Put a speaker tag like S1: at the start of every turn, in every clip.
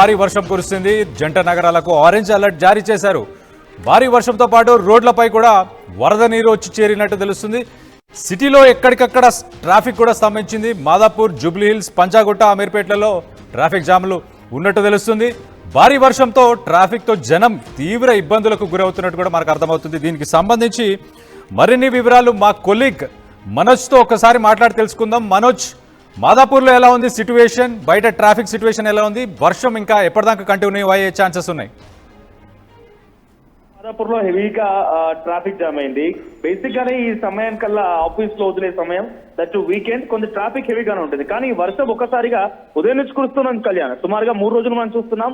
S1: భారీ వర్షం కురుస్తుంది. జంట నగరాలకు ఆరెంజ్ అలర్ట్ జారీ చేశారు. భారీ వర్షంతో పాటు రోడ్లపై కూడా వరద నీరు వచ్చి చేరినట్టు తెలుస్తుంది. సిటీలో ఎక్కడికక్కడ ట్రాఫిక్ కూడా స్తంభించింది. మాదాపూర్, జూబ్లీ హిల్స్, పంచాగుట్ట, అమీర్పేట్లలో ట్రాఫిక్ జాములు ఉన్నట్టు తెలుస్తుంది. భారీ వర్షంతో ట్రాఫిక్తో జనం తీవ్ర ఇబ్బందులకు గురవుతున్నట్టు కూడా మనకు అర్థమవుతుంది. దీనికి సంబంధించి మరిన్ని వివరాలు మా కొలీగ్ మనోజ్తో ఒక్కసారి మాట్లాడి తెలుసుకుందాం. మనోజ్, మాదాపూర్లో ఎలా ఉంది సిట్యువేషన్? బయట ట్రాఫిక్ సిట్యువేషన్ ఎలా ఉంది? వర్షం ఇంకా ఎప్పటిదాకా కంటిన్యూ అయ్యే ఛాన్సెస్ ఉన్నాయి?
S2: మాదాపూర్లో హెవీగా ట్రాఫిక్ జామ్ అయింది. బేసిక్ గానే ఈ సమయం కల్లా ఆఫీస్ లో వదిలే సమయం, దట్ వీకెండ్, కొంత ట్రాఫిక్ హెవీగానే ఉంటుంది. కానీ వర్షం ఒక్కసారిగా ఉదయం నుంచి కురుస్తున్నాం. కళ్యాణ్ సుమారుగా 3 రోజులు మనం చూస్తున్నాం.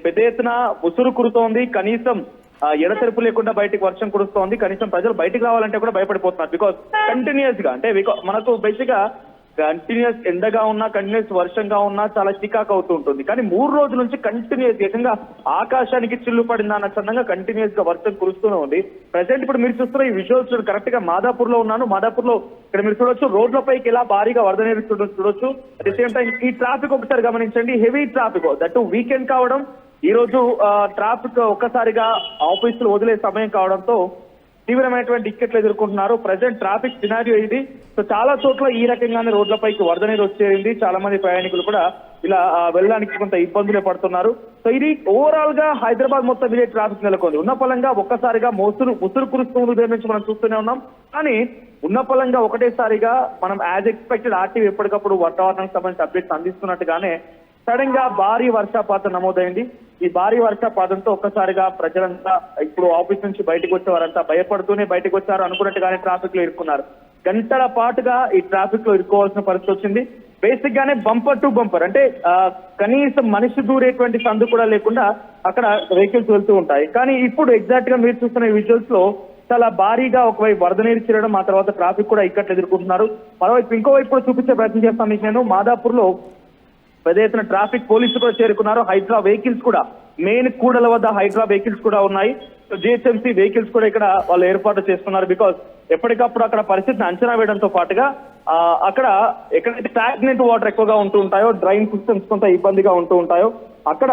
S2: పెద్ద ఎత్తున ముసురు కురుతోంది. కనీసం ఎడతెరుపు లేకుండా బయటికి వర్షం కురుస్తోంది. కనీసం ప్రజలు బయటికి రావాలంటే కూడా భయపడిపోతున్నారు. బికాస్ కంటిన్యూస్ గా అంటే మనకు బేసిక్ గా కంటిన్యూస్ ఎండగా ఉన్నా, కంటిన్యూస్ వర్షంగా ఉన్నా చాలా చికాకు అవుతూ ఉంటుంది. కానీ 3 రోజుల నుంచి కంటిన్యూస్ ఏకంగా ఆకాశానికి చిల్లు పడిందా అన్న చందంగా కంటిన్యూస్ గా వర్షం కురుస్తూనే ఉంది. ప్రెసెంట్ ఇప్పుడు మీరు చూస్తున్న ఈ విజువల్స్ కరెక్ట్ గా మాదాపూర్ లో ఉన్నాను. మాదాపూర్ లో ఇక్కడ మీరు చూడొచ్చు, రోడ్లపైకి ఎలా భారీగా వరద నీరు చూడొచ్చు. అట్ ది సేమ్ టైం ఈ ట్రాఫిక్ ఒకసారి గమనించండి. హెవీ ట్రాఫిక్, దట్ వీకెండ్ కావడం, ఈ రోజు ట్రాఫిక్ ఒక్కసారిగా ఆఫీసులు వదిలే సమయం కావడంతో తీవ్రమైనటువంటి ఇక్కట్లు ఎదుర్కొంటున్నారు. ప్రజెంట్ ట్రాఫిక్ సినారియో ఇది. సో చాలా చోట్ల ఈ రకంగానే రోడ్లపైకి వరద నీరు వచ్చేసింది. చాలా మంది ప్రయాణికులు కూడా ఇలా వెళ్ళడానికి కొంత ఇబ్బందులే పడుతున్నారు. సో ఇది ఓవరాల్ గా హైదరాబాద్ మొత్తం ఇదే ట్రాఫిక్ నెలకొంది. ఉన్న పలంగా ఒక్కసారిగా ముసురు కురుస్తూ ఉదయం నుంచి మనం చూస్తూనే ఉన్నాం. కానీ ఉన్న పలంగా ఒకటేసారిగా మనం యాజ్ ఎక్స్పెక్టెడ్ ఆర్టీవీ ఎప్పటికప్పుడు వాతావరణానికి సంబంధించి అప్డేట్స్ అందిస్తున్నట్టుగానే సడన్ గా భారీ వర్షపాతం నమోదైంది. ఈ భారీ వర్షపాతంతో ఒక్కసారిగా ప్రజలంతా ఇప్పుడు ఆఫీస్ నుంచి బయటకు వచ్చేవారంతా భయపడుతూనే బయటకు వచ్చారు. అనుకున్నట్టుగానే ట్రాఫిక్ లో ఇరుక్కున్నారు. గంటల పాటుగా ఈ ట్రాఫిక్ లో ఇరుక్కోవాల్సిన పరిస్థితి వచ్చింది. బేసిక్ గానే బంపర్ టు బంపర్, అంటే కనీసం మనిషి దూరేటువంటి సందు కూడా లేకుండా అక్కడ వెహికల్స్ వెళ్తూ ఉంటాయి. కానీ ఇప్పుడు ఎగ్జాక్ట్ గా మీరు చూస్తున్న విజువల్స్ లో చాలా భారీగా ఒకవైపు వరద నీరు చేరడం, ఆ తర్వాత ట్రాఫిక్ కూడా ఇక్కట్లు ఎదుర్కొంటున్నారు. మరోవైపు ఇంకోవైపు కూడా చూపించే ప్రయత్నం చేస్తాను మీకు నేను. మాదాపూర్ లో పెద్ద ఎత్తున ట్రాఫిక్ పోలీసులు కూడా చేరుకున్నారు. హైడ్రా వెహికల్స్ కూడా, మెయిన్ కూడల వద్ద హైడ్రా వెహికల్స్ కూడా ఉన్నాయి. జిహెచ్ఎంసీ వెహికల్స్ కూడా ఇక్కడ వాళ్ళు ఏర్పాటు చేస్తున్నారు. బికాస్ ఎప్పటికప్పుడు అక్కడ పరిస్థితిని అంచనా వేయడంతో పాటుగా అక్కడ ఎక్కడైతే స్టాగ్నెంట్ వాటర్ ఎక్కువగా ఉంటూ ఉంటాయో, డ్రైన్ సిస్టమ్స్ కొంత ఇబ్బందిగా ఉంటూ ఉంటాయో, అక్కడ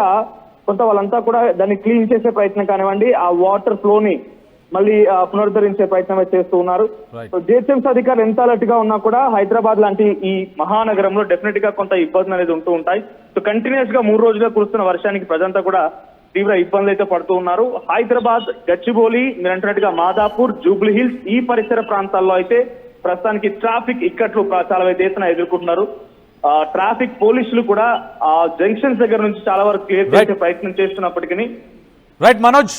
S2: కొంత వాళ్ళంతా కూడా దాన్ని క్లీన్ చేసే ప్రయత్నం కానివ్వండి, ఆ వాటర్ ఫ్లోని మళ్ళీ పునరుద్ధరించే ప్రయత్నం చేస్తూ ఉన్నారు. జిహెచ్ఎంసీ అధికారులు ఎంత అలర్ట్ గా ఉన్నా కూడా హైదరాబాద్ లాంటి ఈ మహానగరంలో డెఫినెట్ గా కొంత ఇబ్బందులు అనేది ఉంటూ ఉంటాయి. సో కంటిన్యూస్ గా 3 రోజులుగా కురుస్తున్న వర్షానికి ప్రజంతా కూడా తీవ్ర ఇబ్బందులు అయితే పడుతూ ఉన్నారు. హైదరాబాద్, గచ్చిబౌలి, మీరు అంటున్నట్టుగా మాదాపూర్, జూబ్లీ హిల్స్ ఈ పరిసర ప్రాంతాల్లో అయితే ప్రస్తుతానికి ట్రాఫిక్ ఇక్కట్లు చాలా ఎత్తున ఎదుర్కొంటున్నారు. ట్రాఫిక్ పోలీసులు కూడా జంక్షన్స్ దగ్గర నుంచి చాలా వరకు క్లియర్ చేసే ప్రయత్నం చేస్తున్నప్పటికీ.
S1: Right Manoj,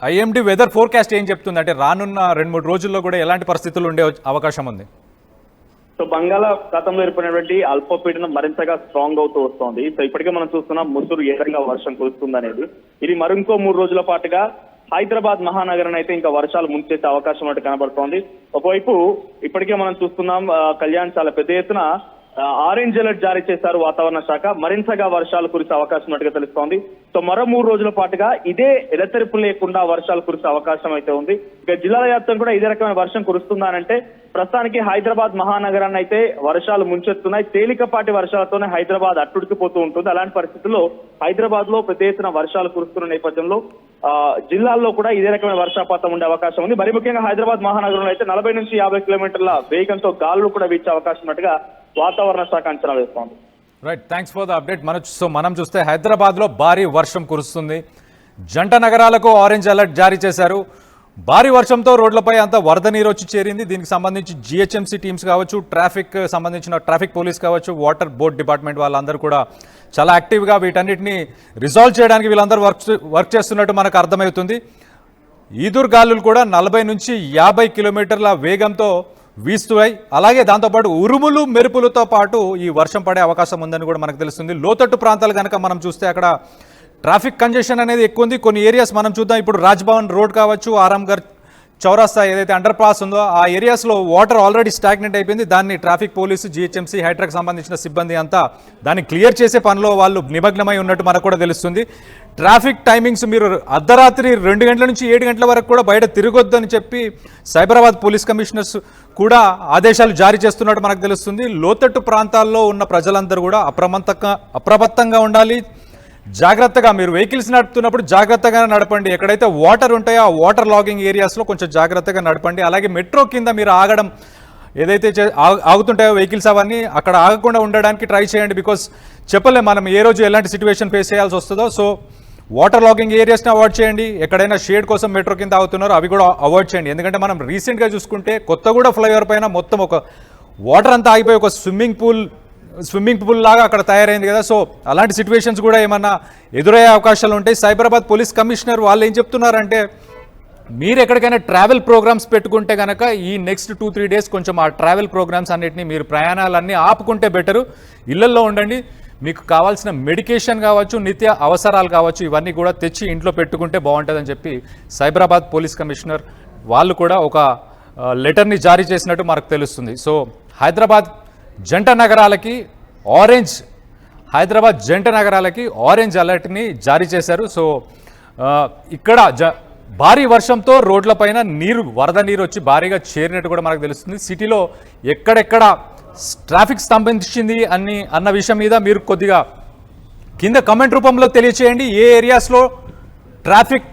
S1: IMD weather forecast ఏం చెప్తుంది? అంటే రానున్న 2-3 రోజుల్లో కూడా ఎలాంటి పరిస్థితులు ఉండే అవకాశం ఉంది?
S2: సో బంగాళాఖాతంలో ఏర్పడినటువంటి అల్పపీడనం మరింతగా స్ట్రాంగ్ అవుతూ వస్తోంది. సో ఇప్పటికే మనం చూస్తున్నాం ముసురు ఏ విధంగా వర్షం కురుస్తుంది అనేది. ఇది మరింకో 3 రోజుల పాటుగా హైదరాబాద్ మహానగరాన్ని అయితే ఇంకా వర్షాలు ముంచేసే అవకాశం ఉన్నట్టు కనబడుతోంది. ఒకవైపు ఇప్పటికే మనం చూస్తున్నాం కళ్యాణ్ చాలా పెద్ద ఎత్తున ఆరెంజ్ అలర్ట్ జారీ చేశారు వాతావరణ శాఖ. మరింతగా వర్షాలు కురిసే అవకాశం ఉన్నట్టుగా తెలుస్తోంది. సో మరో 3 రోజుల పాటుగా ఇదే ఎడతెరిపు లేకుండా వర్షాలు కురిసే అవకాశం అయితే ఉంది. ఇక జిల్లాల వ్యాప్తంగా కూడా ఇదే రకమైన వర్షం కురుస్తుందనంటే ప్రస్తుతానికి హైదరాబాద్ మహానగరాన్ని అయితే వర్షాలు ముంచెత్తున్నాయి. తేలికపాటి వర్షాలతోనే హైదరాబాద్ అట్టుడికిపోతూ ఉంటుంది. అలాంటి పరిస్థితుల్లో హైదరాబాద్ లో పెద్ద ఎత్తున వర్షాలు కురుస్తున్న నేపథ్యంలో జిల్లాల్లో కూడా ఇదే రకమైన వర్షపాతం ఉండే అవకాశం ఉంది. మరి ముఖ్యంగా హైదరాబాద్ మహానగరంలో అయితే 40 నుంచి 50 కిలోమీటర్ల వేగంతో గాలులు కూడా వీచే అవకాశం ఉన్నట్టుగా వాతావరణ శాఖ అంచనా వేస్తోంది.
S1: Right, thanks for the update Manoj. So మనం చూస్తే హైదరాబాద్ లో భారీ వర్షం కురుస్తుంది. జంట నగరాలకు ఆరెంజ్ అలర్ట్ జారీ చేశారు. భారీ వర్షంతో రోడ్లపై అంతా వరద నీరు వచ్చి చేరింది. దీనికి సంబంధించి జిహెచ్ఎంసీ టీమ్స్ కావచ్చు, ట్రాఫిక్ సంబంధించిన ట్రాఫిక్ పోలీస్ కావచ్చు, వాటర్ బోర్డ్ డిపార్ట్మెంట్ వాళ్ళందరూ కూడా చాలా యాక్టివ్గా వీటన్నిటిని రిజాల్వ్ చేయడానికి వీళ్ళందరూ వర్క్ చేస్తున్నట్టు మనకు అర్థమవుతుంది. ఈదురు గాలులు కూడా 40 నుంచి 50 కిలోమీటర్ల వేగంతో వీస్తున్నాయి. అలాగే దాంతోపాటు ఉరుములు మెరుపులతో పాటు ఈ వర్షం పడే అవకాశం ఉందని కూడా మనకు తెలుస్తుంది. లోతట్టు ప్రాంతాలు కనుక మనం చూస్తే అక్కడ ట్రాఫిక్ కంజెషన్ అనేది ఎక్కువ ఉంది. కొన్ని ఏరియాస్ మనం చూద్దాం. ఇప్పుడు రాజ్భవన్ రోడ్ కావచ్చు, ఆరాంఘర్ చౌరాస్తా ఏదైతే అండర్ పాస్ ఉందో ఆ ఏరియాస్లో వాటర్ ఆల్రెడీ స్టాగ్నెంట్ అయిపోయింది. దాన్ని ట్రాఫిక్ పోలీసు, జిహెచ్ఎంసీ, హైడ్రాకి సంబంధించిన సిబ్బంది అంతా దాన్ని క్లియర్ చేసే పనిలో వాళ్ళు నిమగ్నమై ఉన్నట్టు మనకు కూడా తెలుస్తుంది. ట్రాఫిక్ టైమింగ్స్ మీరు అర్ధరాత్రి 2 గంటల నుంచి 7 గంటల వరకు కూడా బయట తిరగొద్దని చెప్పి సైబరాబాద్ పోలీస్ కమిషనర్స్ కూడా ఆదేశాలు జారీ చేస్తున్నట్టు మనకు తెలుస్తుంది. లోతట్టు ప్రాంతాల్లో ఉన్న ప్రజలందరూ కూడా అప్రమత్తంగా ఉండాలి. జాగ్రత్తగా మీరు వెహికల్స్ నడుపుతున్నప్పుడు జాగ్రత్తగా నడపండి. ఎక్కడైతే వాటర్ ఉంటాయో ఆ వాటర్ లాగింగ్ ఏరియాస్లో కొంచెం జాగ్రత్తగా నడపండి. అలాగే మెట్రో కింద మీరు ఆగడం ఏదైతే ఆగుతుంటాయో వెహికల్స్ అవన్నీ అక్కడ ఆగకుండా ఉండడానికి ట్రై చేయండి. బికాస్ చెప్పలేం మనం ఏ రోజు ఎలాంటి సిచ్యువేషన్ ఫేస్ చేయాల్సి వస్తుందో. సో వాటర్ లాగింగ్ ఏరియాస్ని అవాయిడ్ చేయండి. ఎక్కడైనా షేడ్ కోసం మెట్రో కింద ఆగుతున్నారో అవి కూడా అవాయిడ్ చేయండి. ఎందుకంటే మనం రీసెంట్గా చూసుకుంటే కొత్తగూడ ఫ్లైఓవర్ పైన మొత్తం ఒక వాటర్ అంతా ఆగిపోయి ఒక స్విమ్మింగ్ పూల్ లాగా అక్కడ తయారైంది కదా. సో అలాంటి సిచ్యువేషన్స్ కూడా ఏమన్నా ఎదురయ్యే అవకాశాలు ఉంటాయి. సైబరాబాద్ పోలీస్ కమిషనర్ వాళ్ళు ఏం చెప్తున్నారంటే మీరు ఎక్కడికైనా ట్రావెల్ ప్రోగ్రామ్స్ పెట్టుకుంటే కనుక ఈ నెక్స్ట్ 2-3 డేస్ కొంచెం ఆ ట్రావెల్ ప్రోగ్రామ్స్ అన్నిటిని మీరు ప్రయాణాలన్నీ ఆపుకుంటే బెటరు. ఇళ్లల్లో ఉండండి. మీకు కావాల్సిన మెడికేషన్ కావచ్చు, నిత్య అవసరాలు కావచ్చు, ఇవన్నీ కూడా తెచ్చి ఇంట్లో పెట్టుకుంటే బాగుంటుందని చెప్పి సైబరాబాద్ పోలీస్ కమిషనర్ వాళ్ళు కూడా ఒక లెటర్ని జారీ చేసినట్టు మనకు తెలుస్తుంది. సో హైదరాబాద్ జంట నగరాలకి ఆరెంజ్ అలర్ట్ని జారీ చేశారు. సో ఇక్కడ భారీ వర్షంతో రోడ్లపైన వరద నీరు వచ్చి భారీగా చేరినట్టు కూడా మనకు తెలుస్తుంది. సిటీలో ఎక్కడెక్కడ ట్రాఫిక్ స్తంభించింది అన్న విషయం మీద మీరు కొద్దిగా కింద కమెంట్ రూపంలో తెలియచేయండి. ఏ ఏరియాస్లో ట్రాఫిక్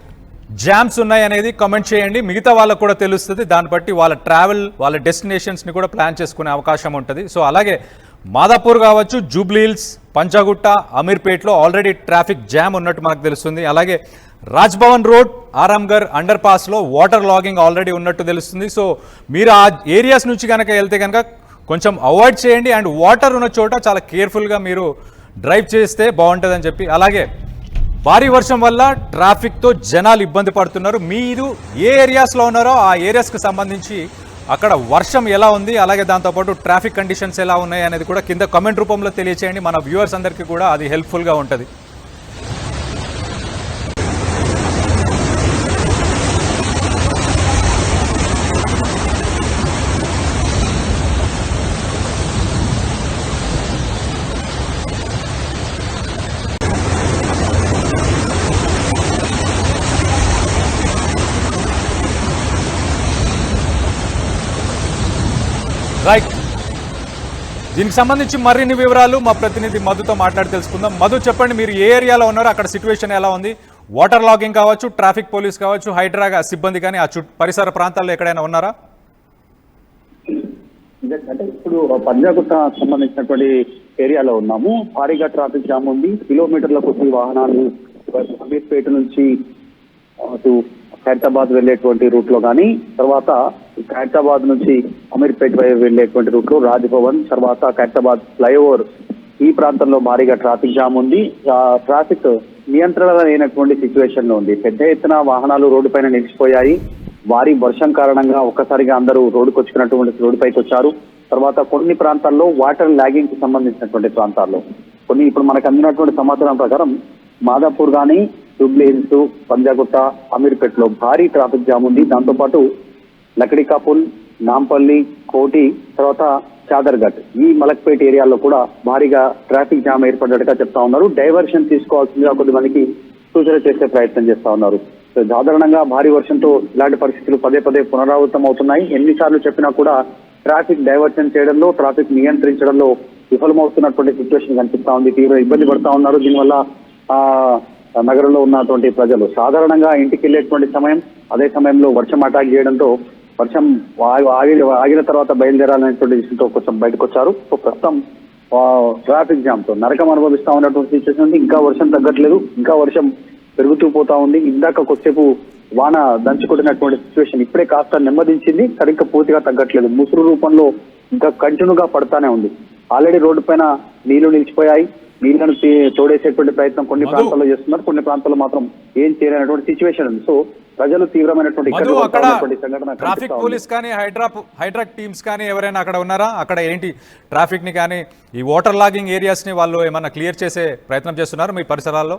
S1: జామ్స్ ఉన్నాయి అనేది కమెంట్ చేయండి. మిగతా వాళ్ళకు కూడా తెలుస్తుంది. దాన్ని బట్టి వాళ్ళ ట్రావెల్ వాళ్ళ డెస్టినేషన్స్ని కూడా ప్లాన్ చేసుకునే అవకాశం ఉంటుంది. సో అలాగే మాదాపూర్ కావచ్చు, జూబ్లీ హిల్స్, పంచగుట్ట, అమీర్పేట్లో ఆల్రెడీ ట్రాఫిక్ జామ్ ఉన్నట్టు మనకు తెలుస్తుంది. అలాగే రాజ్భవన్ రోడ్, ఆరాంఘర్ అండర్ పాస్లో వాటర్ లాగింగ్ ఆల్రెడీ ఉన్నట్టు తెలుస్తుంది. సో మీరు ఆ ఏరియాస్ నుంచి కనుక వెళ్తే కనుక కొంచెం అవాయిడ్ చేయండి. అండ్ వాటర్ ఉన్న చోట చాలా కేర్ఫుల్గా మీరు డ్రైవ్ చేస్తే బాగుంటుందని చెప్పి, అలాగే భారీ వర్షం వల్ల ట్రాఫిక్తో జనాలు ఇబ్బంది పడుతున్నారు. మీరు ఏ ఏరియాస్లో ఉన్నారో ఆ ఏరియాస్కి సంబంధించి అక్కడ వర్షం ఎలా ఉంది, అలాగే దాంతోపాటు ట్రాఫిక్ కండిషన్స్ ఎలా ఉన్నాయి అనేది కూడా కింద కమెంట్ రూపంలో తెలియచేయండి. మన వ్యూవర్స్ అందరికీ కూడా అది హెల్ప్ఫుల్గా ఉంటుంది. రైట్, దీనికి సంబంధించి మరిన్ని వివరాలు మా ప్రతినిధి మధుతో మాట్లాడి తెలుసుకుందాం. మధు, చెప్పండి, మీరు ఏ ఏరియాలో ఉన్నారో అక్కడ సిచ్యువేషన్ ఎలా ఉంది? వాటర్ లాగింగ్ కావచ్చు, ట్రాఫిక్ పోలీస్ కావచ్చు, హైడ్రా సిబ్బంది కానీ ఆ పరిసర ప్రాంతాల్లో ఎక్కడైనా ఉన్నారా?
S3: అంటే ఇప్పుడు పంజాగుట్ట సంబంధించినటువంటి ఏరియాలో ఉన్నాము. భారీగా ట్రాఫిక్ జామ్ ఉంది. కిలోమీటర్ల కొద్ది వాహనాలు అమీర్పేట నుంచి అటు ఖైరతాబాద్ వెళ్లేటువంటి రూట్ లో కానీ, తర్వాత ఖైరతాబాద్ నుంచి అమీర్పేట వైపు వెళ్లేటువంటి రూట్ లో రాజ్భవన్, తర్వాత ఖైరతాబాద్ ఫ్లైఓవర్ ఈ ప్రాంతంలో భారీగా ట్రాఫిక్ జామ్ ఉంది. ట్రాఫిక్ నియంత్రణ లేనటువంటి సిచ్యువేషన్ లో ఉంది. పెద్ద ఎత్తున వాహనాలు రోడ్డు పైన నిలిచిపోయాయి. భారీ వర్షం కారణంగా ఒక్కసారిగా అందరూ రోడ్డుపైకి వచ్చారు. తర్వాత కొన్ని ప్రాంతాల్లో వాటర్ లాగింగ్ కి సంబంధించినటువంటి ప్రాంతాల్లో కొన్ని ఇప్పుడు మనకు అందినటువంటి సమాచారం ప్రకారం మాదాపూర్ కానీ, జూబ్లీ హిల్స్, పంజాగుట్ట, అమీర్పేటలో భారీ ట్రాఫిక్ జామ్ ఉంది. దాంతోపాటు లకడికాపుల్, నాంపల్లి, కోటి, తర్వాత చాదర్ఘట్ ఈ మలక్పేట ఏరియాల్లో కూడా భారీగా ట్రాఫిక్ జామ్ ఏర్పడ్డట్టుగా చెప్తా ఉన్నారు. డైవర్షన్ తీసుకోవాల్సిందిగా కొద్దిమందికి సూచన చేసే ప్రయత్నం చేస్తా ఉన్నారు. సాధారణంగా భారీ వర్షంతో ఇలాంటి పరిస్థితులు పదే పదే పునరావృతం అవుతున్నాయి. ఎన్నిసార్లు చెప్పినా కూడా ట్రాఫిక్ డైవర్షన్ చేయడంలో, ట్రాఫిక్ నియంత్రించడంలో విఫలమవుతున్నటువంటి సిచ్యువేషన్ కనిపిస్తా ఉంది. తీవ్ర ఇబ్బంది పడతా ఉన్నారు. దీనివల్ల నగరంలో ఉన్నటువంటి ప్రజలు సాధారణంగా ఇంటికి వెళ్ళేటువంటి సమయం, అదే సమయంలో వర్షం అటాక్ చేయడంతో వర్షం ఆగిన తర్వాత బయలుదేరాలనేటువంటి విషయంతో కొంచెం బయటకు వచ్చారు. సో ప్రస్తుతం ట్రాఫిక్ జామ్ తో నరకం అనుభవిస్తా ఉన్నటువంటి సిచ్యువేషన్ ఉంది. ఇంకా వర్షం తగ్గట్లేదు, ఇంకా వర్షం పెరుగుతూ పోతా ఉంది. ఇందాక కొద్దిసేపు వాన దంచుకుంటున్నటువంటి సిచ్యువేషన్ ఇప్పుడే కాస్త నెమ్మదించింది, కానీ ఇంకా పూర్తిగా తగ్గట్లేదు. ముసురు రూపంలో ఇంకా కంటిన్యూగా పడతానే ఉంది. ఆల్రెడీ రోడ్డు పైన నీళ్లు నిలిచిపోయాయి. నీళ్లను తోడేసేటువంటి ప్రయత్నం కొన్ని ప్రాంతాల్లో చేస్తున్నారు, కొన్ని ప్రాంతాల్లో మాత్రం ఏం చేయలేనటువంటి సిచ్యువేషన్ ఉంది. సో ప్రజలు తీవ్రమైనటువంటి
S1: ట్రాఫిక్ పోలీస్ కానీ హైడ్రా టీమ్స్ కానీ ఎవరైనా అక్కడ ఉన్నారా? అక్కడ ఏంటి ట్రాఫిక్ ని కానీ ఈ వాటర్ లాగింగ్ ఏరియాస్ ని వాళ్ళు ఏమన్నా క్లియర్ చేసే ప్రయత్నం చేస్తున్నారు మీ పరిసరాల్లో?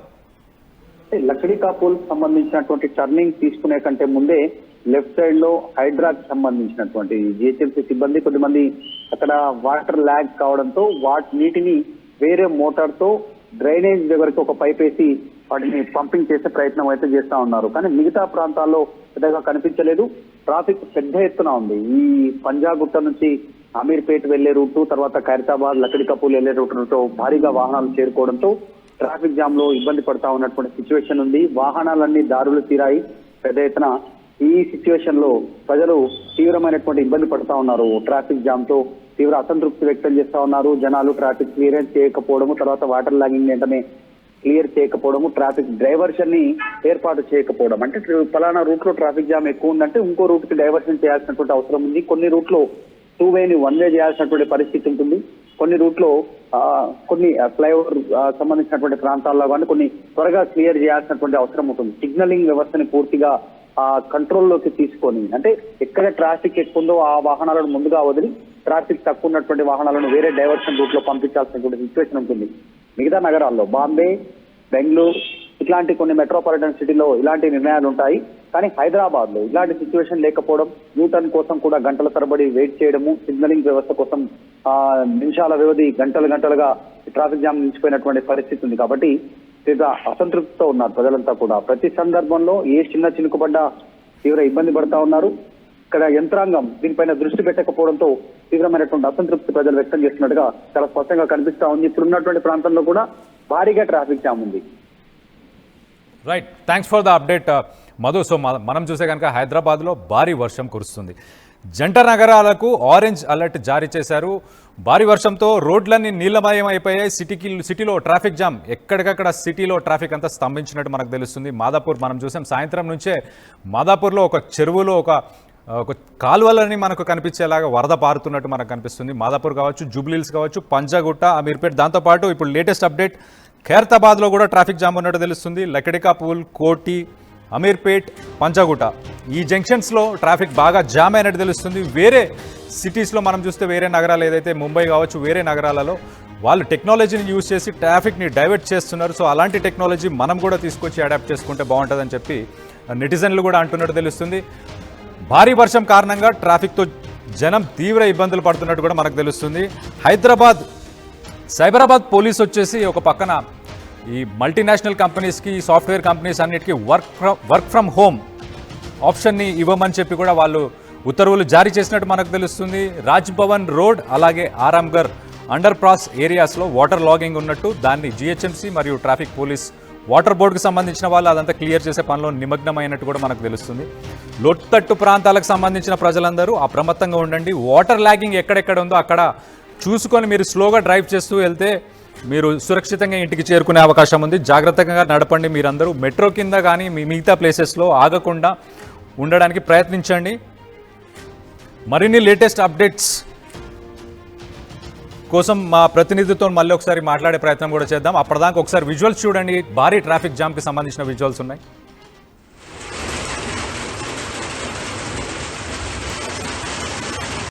S3: లకడికాపుల్ సంబంధించినటువంటి టర్నింగ్ తీసుకునే కంటే ముందే లెఫ్ట్ సైడ్ లో హైడ్రాకి సంబంధించినటువంటి జిహెచ్ఎంసీ సిబ్బంది కొద్దిమంది అక్కడ వాటర్ ల్యాగ్ కావడంతో నీటిని వేరే మోటార్ తో డ్రైనేజ్ దగ్గరికి ఒక పైప్ వేసి వాటిని పంపింగ్ చేసే ప్రయత్నం అయితే చేస్తా ఉన్నారు. కానీ మిగతా ప్రాంతాల్లో పెద్దగా కనిపించలేదు. ట్రాఫిక్ పెద్ద ఎత్తున ఉంది. ఈ పంజాగుట్ట నుంచి అమీర్పేట వెళ్లే రూటు, తర్వాత ఖైరతాబాద్, లకడికాపుల్ వెళ్లే రూటుతో భారీగా వాహనాలు చేరుకోవడంతో ట్రాఫిక్ జామ్ లో ఇబ్బంది పడతా ఉన్నటువంటి సిచ్యువేషన్ ఉంది. వాహనాలన్నీ దారులు తీరాయి. పెద్ద ఎత్తున ఈ సిచ్యువేషన్ లో ప్రజలు తీవ్రమైనటువంటి ఇబ్బంది పడతా ఉన్నారు. ట్రాఫిక్ జామ్ తో తీవ్ర అసంతృప్తి వ్యక్తం చేస్తా ఉన్నారు. జనాలు ట్రాఫిక్ క్లియరెన్స్ చేయకపోవడము, తర్వాత వాటర్ లాగింగ్ వెంటనే క్లియర్ చేయకపోవడము, ట్రాఫిక్ డైవర్షన్ ని ఏర్పాటు చేయకపోవడం. అంటే ఫలానా రూట్ లో ట్రాఫిక్ జామ్ ఎక్కువ ఉందంటే ఇంకో రూట్ కి డైవర్షన్ చేయాల్సినటువంటి అవసరం ఉంది. కొన్ని రూట్ లో 2 వేని 1 వే చేయాల్సినటువంటి పరిస్థితి ఉంటుంది. కొన్ని రూట్ లో కొన్ని ఫ్లైఓవర్ సంబంధించినటువంటి ప్రాంతాల్లో కానీ కొన్ని త్వరగా క్లియర్ చేయాల్సినటువంటి అవసరం ఉంటుంది. సిగ్నలింగ్ వ్యవస్థని పూర్తిగా కంట్రోల్లోకి తీసుకొని, అంటే ఎక్కడ ట్రాఫిక్ ఎక్కువ ఉందో ఆ వాహనాలను ముందుగా వదిలి ట్రాఫిక్ తక్కువ ఉన్నటువంటి వాహనాలను వేరే డైవర్షన్ రూట్ లో పంపించాల్సినటువంటి సిచ్యువేషన్ ఉంటుంది. మిగతా నగరాల్లో బాంబే, బెంగళూరు ఇట్లాంటి కొన్ని మెట్రోపాలిటన్ సిటీలో ఇలాంటి నిర్ణయాలు ఉంటాయి. కానీ హైదరాబాద్ లో ఇలాంటి సిచ్యువేషన్ లేకపోవడం, న్యూటన్ కోసం కూడా గంటల తరబడి వెయిట్ చేయడము, సిగ్నలింగ్ వ్యవస్థ కోసం నిమిషాల వ్యవధి గంటలుగా ట్రాఫిక్ జామ్ నిలిచిపోయినటువంటి పరిస్థితి ఉంది. కాబట్టి తీవ్ర అసంతృప్తితో ఉన్నారు ప్రజలంతా కూడా. ప్రతి సందర్భంలో ఏ చిన్న చినుకుపడ్డా తీవ్ర ఇబ్బంది పడతా ఉన్నారు. ఇక్కడ యంత్రాంగం దీనిపైన దృష్టి పెట్టకపోవడంతో తీవ్రమైనటువంటి అసంతృప్తి ప్రజలు వ్యక్తం చేస్తున్నట్టుగా చాలా స్పష్టంగా కనిపిస్తా ఉంది. ఇప్పుడున్నటువంటి ప్రాంతంలో కూడా భారీగా ట్రాఫిక్ జామ్ ఉంది.
S1: Right, thanks for the update Madhu. So మనం చూసే కనుక హైదరాబాద్లో భారీ వర్షం కురుస్తుంది. జంట నగరాలకు ఆరెంజ్ అలర్ట్ జారీ చేశారు. భారీ వర్షంతో రోడ్లన్నీ నీళ్లమయం అయిపోయాయి. సిటీలో ట్రాఫిక్ జామ్, ఎక్కడికక్కడ సిటీలో ట్రాఫిక్ అంతా స్తంభించినట్టు మనకు తెలుస్తుంది. మాదాపూర్ మనం చూసాం, సాయంత్రం నుంచే మాదాపూర్లో ఒక చెరువులో ఒక కాలువలని మనకు కనిపించేలాగా వరద పారుతున్నట్టు మనకు కనిపిస్తుంది. మాదాపూర్ కావచ్చు, జూబ్లీహిల్స్ కావచ్చు, పంజాగుట్ట, అమీర్పేట్. దాంతోపాటు ఇప్పుడు లేటెస్ట్ అప్డేట్ ఖైరతాబాద్లో కూడా ట్రాఫిక్ జామ్ ఉన్నట్టు తెలుస్తుంది. లకడికాపూల్, కోటి, అమీర్పేట్, పంజాగుట్ట ఈ జంక్షన్స్లో ట్రాఫిక్ బాగా జామ్ అయినట్టు తెలుస్తుంది. వేరే సిటీస్లో మనం చూస్తే, వేరే నగరాలు ఏదైతే ముంబై కావచ్చు, వేరే నగరాలలో వాళ్ళు టెక్నాలజీని యూజ్ చేసి ట్రాఫిక్ని డైవర్ట్ చేస్తున్నారు. సో అలాంటి టెక్నాలజీ మనం కూడా తీసుకొచ్చి అడాప్ట్ చేసుకుంటే బాగుంటుందని చెప్పి నెటిజన్లు కూడా అంటున్నట్టు తెలుస్తుంది. భారీ వర్షం కారణంగా ట్రాఫిక్తో జనం తీవ్ర ఇబ్బందులు పడుతున్నట్టు కూడా మనకు తెలుస్తుంది. సైబరాబాద్ పోలీస్ వచ్చేసి ఒక పక్కన ఈ మల్టీనేషనల్ కంపెనీస్కి, సాఫ్ట్వేర్ కంపెనీస్ అన్నిటికీ వర్క్ ఫ్రమ్ హోమ్ ఆప్షన్ని ఇవ్వమని చెప్పి కూడా వాళ్ళు ఉత్తర్వులు జారీ చేసినట్టు మనకు తెలుస్తుంది. రాజ్ భవన్ రోడ్ అలాగే ఆరాంఘర్ అండర్ పాస్ ఏరియాస్లో వాటర్ లాగింగ్ ఉన్నట్టు, దాన్ని జిహెచ్ఎంసీ మరియు ట్రాఫిక్ పోలీస్ వాటర్ బోర్డుకు సంబంధించిన వాళ్ళు అదంతా క్లియర్ చేసే పనిలో నిమగ్నమైనట్టు కూడా మనకు తెలుస్తుంది. లోతట్టు ప్రాంతాలకు సంబంధించిన ప్రజలందరూ అప్రమత్తంగా ఉండండి. వాటర్ లాగింగ్ ఎక్కడెక్కడ ఉందో అక్కడ చూసుకొని మీరు స్లోగా డ్రైవ్ చేస్తూ వెళ్తే మీరు సురక్షితంగా ఇంటికి చేరుకునే అవకాశం ఉంది. జాగ్రత్తగా నడపండి. మీరందరూ మెట్రో కింద కానీ మిగతా ప్లేసెస్లో ఆగకుండా ఉండడానికి ప్రయత్నించండి. మరిన్ని లేటెస్ట్ అప్డేట్స్ కోసం మా ప్రతినిధితో మళ్ళీ ఒకసారి మాట్లాడే ప్రయత్నం కూడా చేద్దాం. అప్పటిదాకా ఒకసారి విజువల్స్ చూడండి. భారీ ట్రాఫిక్ జామ్కి సంబంధించిన విజువల్స్ ఉన్నాయి.